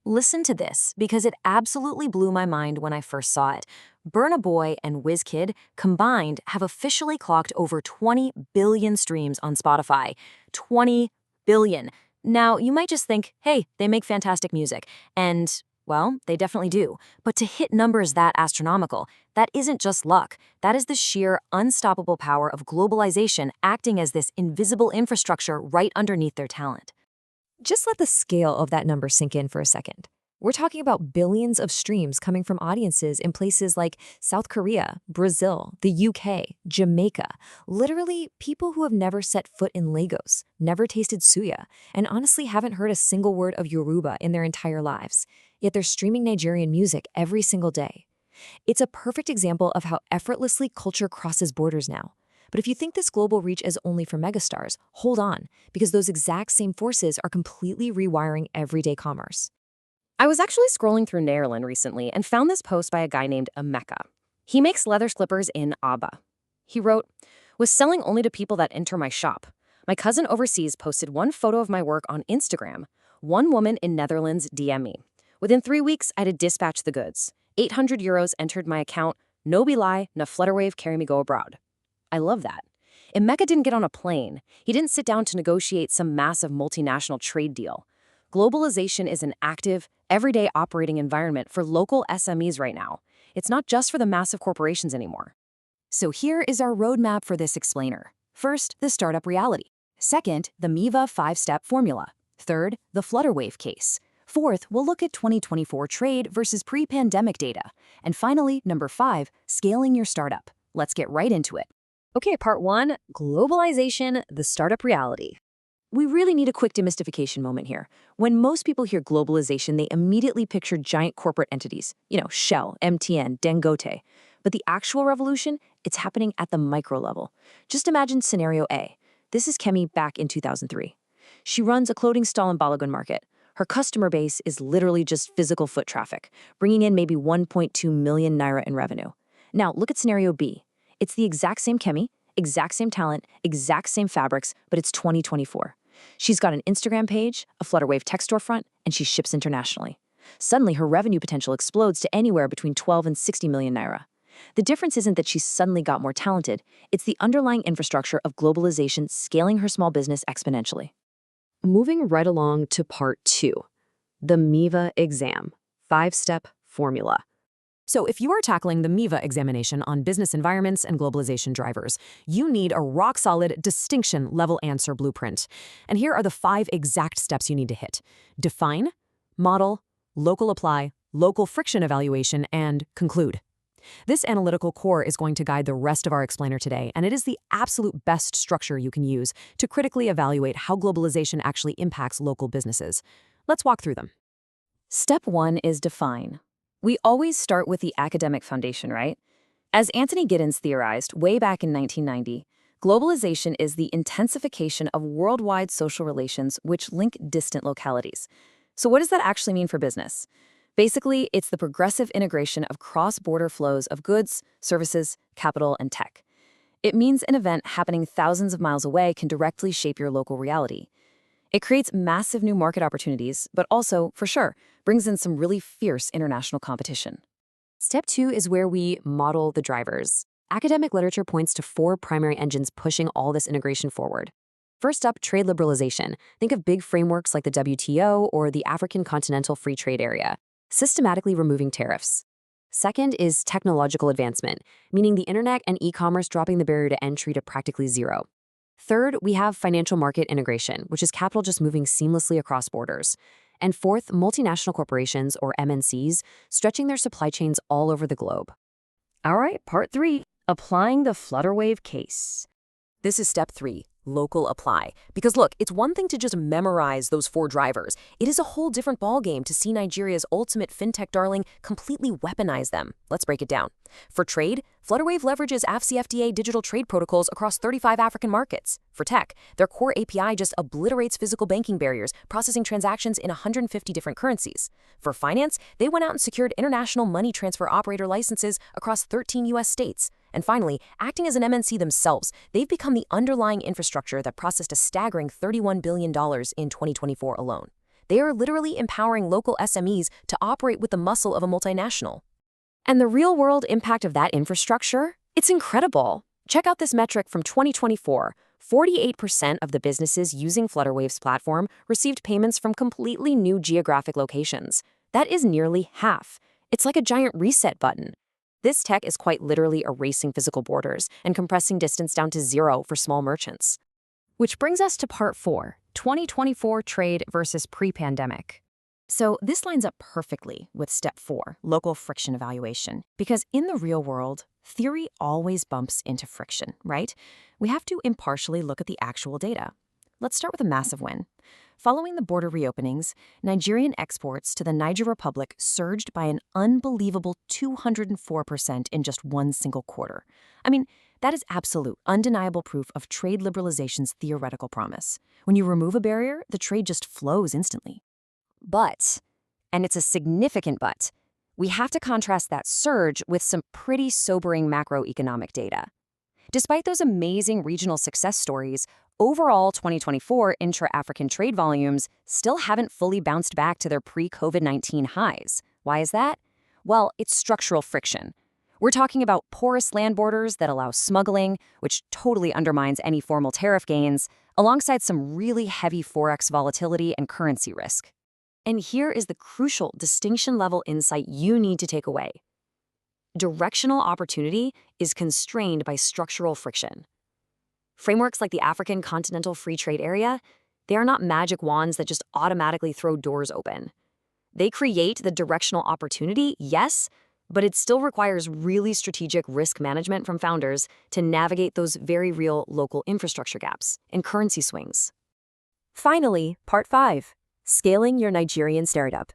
Listen to this, because it absolutely blew my mind when I first saw it. Burna Boy and Wizkid combined have officially clocked over 20 billion streams on Spotify. 20 billion. Now, you might just think, hey, they make fantastic music. And, well, they definitely do. But to hit numbers that astronomical, that isn't just luck. That is the sheer, unstoppable power of globalization acting as this invisible infrastructure right underneath their talent. Just let the scale of that number sink in for a second. We're talking about billions of streams coming from audiences in places like South Korea, Brazil, the UK, Jamaica. Literally, people who have never set foot in Lagos, never tasted suya, and honestly haven't heard a single word of Yoruba in their entire lives. Yet they're streaming Nigerian music every single day. It's a perfect example of how effortlessly culture crosses borders now. But if you think this global reach is only for megastars, hold on, because those exact same forces are completely rewiring everyday commerce. I was actually scrolling through Nearland recently and found this post by a guy named Emeka. He makes leather slippers in Aba. He wrote, "Was selling only to people that enter my shop. My cousin overseas posted one photo of my work on Instagram. One woman in Netherlands DM me. Within 3 weeks, I had to dispatch the goods. 800 euros entered my account. No be lie, na Flutterwave carry me go abroad." I love that. Emeka didn't get on a plane. He didn't sit down to negotiate some massive multinational trade deal. Globalization is an active, everyday operating environment for local SMEs right now. It's not just for the massive corporations anymore. So here is our roadmap for this explainer. First, the startup reality. Second, the MIVA 5-step formula. Third, the Flutterwave case. Fourth, we'll look at 2024 trade versus pre-pandemic data. And finally, number 5, scaling your startup. Let's get right into it. Okay, part 1, globalization, the startup reality. We really need a quick demystification moment here. When most people hear globalization, they immediately picture giant corporate entities. Shell, MTN, Dangote. But the actual revolution, it's happening at the micro level. Just imagine scenario A. This is Kemi back in 2003. She runs a clothing stall in Balogun Market. Her customer base is literally just physical foot traffic, bringing in maybe 1.2 million naira in revenue. Now, look at scenario B. It's the exact same Kemi, exact same talent, exact same fabrics, but it's 2024. She's got an Instagram page, a Flutterwave tech storefront, and she ships internationally. Suddenly, her revenue potential explodes to anywhere between 12 and 60 million naira. The difference isn't that she's suddenly got more talented, it's the underlying infrastructure of globalization scaling her small business exponentially. Moving right along to part 2, the MIVA exam, 5-step formula. So if you are tackling the MIVA examination on business environments and globalization drivers, you need a rock-solid, distinction-level answer blueprint. And here are the 5 exact steps you need to hit. Define, model, local apply, local friction evaluation, and conclude. This analytical core is going to guide the rest of our explainer today, and it is the absolute best structure you can use to critically evaluate how globalization actually impacts local businesses. Let's walk through them. Step 1 is define. We always start with the academic foundation, right? As Anthony Giddens theorized way back in 1990, globalization is the intensification of worldwide social relations which link distant localities. So what does that actually mean for business? Basically, it's the progressive integration of cross-border flows of goods, services, capital, and tech. It means an event happening thousands of miles away can directly shape your local reality. It creates massive new market opportunities, but also, for sure, brings in some really fierce international competition. Step 2 is where we model the drivers. Academic literature points to 4 primary engines pushing all this integration forward. First up, trade liberalization. Think of big frameworks like the WTO or the African Continental Free Trade Area, systematically removing tariffs. Second is technological advancement, meaning the internet and e-commerce dropping the barrier to entry to practically zero. Third, we have financial market integration, which is capital just moving seamlessly across borders. And fourth, multinational corporations, or MNCs, stretching their supply chains all over the globe. All right, part 3, applying the Flutterwave case. This is step 3, local apply. Because look, it's one thing to just memorize those 4 drivers. It is a whole different ballgame to see Nigeria's ultimate fintech darling completely weaponize them. Let's break it down. For trade, Flutterwave leverages AfCFTA digital trade protocols across 35 African markets. For tech, their core API just obliterates physical banking barriers, processing transactions in 150 different currencies. For finance, they went out and secured international money transfer operator licenses across 13 U.S. states. And finally, acting as an MNC themselves, they've become the underlying infrastructure that processed a staggering $31 billion in 2024 alone. They are literally empowering local SMEs to operate with the muscle of a multinational. And the real-world impact of that infrastructure? It's incredible. Check out this metric from 2024. 48% of the businesses using Flutterwave's platform received payments from completely new geographic locations. That is nearly half. It's like a giant reset button. This tech is quite literally erasing physical borders and compressing distance down to zero for small merchants. Which brings us to part 4, 2024 trade versus pre-pandemic. So this lines up perfectly with step 4, local friction evaluation, because in the real world, theory always bumps into friction, right? We have to impartially look at the actual data. Let's start with a massive win. Following the border reopenings, Nigerian exports to the Niger Republic surged by an unbelievable 204% in just one single quarter. I mean, that is absolute, undeniable proof of trade liberalization's theoretical promise. When you remove a barrier, the trade just flows instantly. But, and it's a significant but, we have to contrast that surge with some pretty sobering macroeconomic data. Despite those amazing regional success stories, overall 2024 intra-African trade volumes still haven't fully bounced back to their pre-COVID-19 highs. Why is that? Well, it's structural friction. We're talking about porous land borders that allow smuggling, which totally undermines any formal tariff gains, alongside some really heavy forex volatility and currency risk. And here is the crucial distinction-level insight you need to take away. Directional opportunity is constrained by structural friction. Frameworks like the African Continental Free Trade Area, they are not magic wands that just automatically throw doors open. They create the directional opportunity, yes, but it still requires really strategic risk management from founders to navigate those very real local infrastructure gaps and currency swings. Finally, part 5, scaling your Nigerian startup.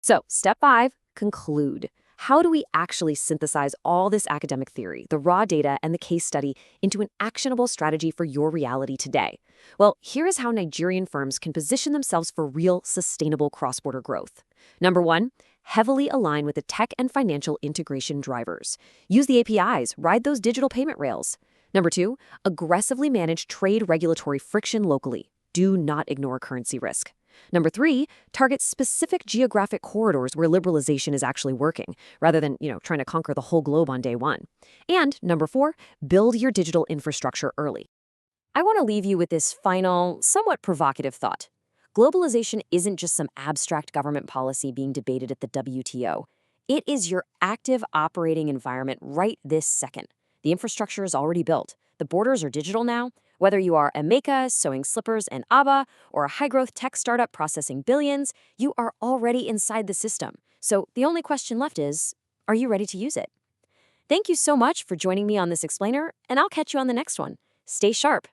So, step 5, conclude. How do we actually synthesize all this academic theory, the raw data, and the case study into an actionable strategy for your reality today? Well, here is how Nigerian firms can position themselves for real, sustainable cross-border growth. Number 1, heavily align with the tech and financial integration drivers. Use the APIs, ride those digital payment rails. Number 2, aggressively manage trade regulatory friction locally. Do not ignore currency risk. Number 3, target specific geographic corridors where liberalization is actually working, rather than, trying to conquer the whole globe on day one. And number 4, build your digital infrastructure early. I want to leave you with this final, somewhat provocative thought. Globalization isn't just some abstract government policy being debated at the WTO. It is your active operating environment right this second. The infrastructure is already built. The borders are digital now. Whether you are a maker sewing slippers in ABBA or a high-growth tech startup processing billions, you are already inside the system. So the only question left is, are you ready to use it? Thank you so much for joining me on this explainer, and I'll catch you on the next one. Stay sharp.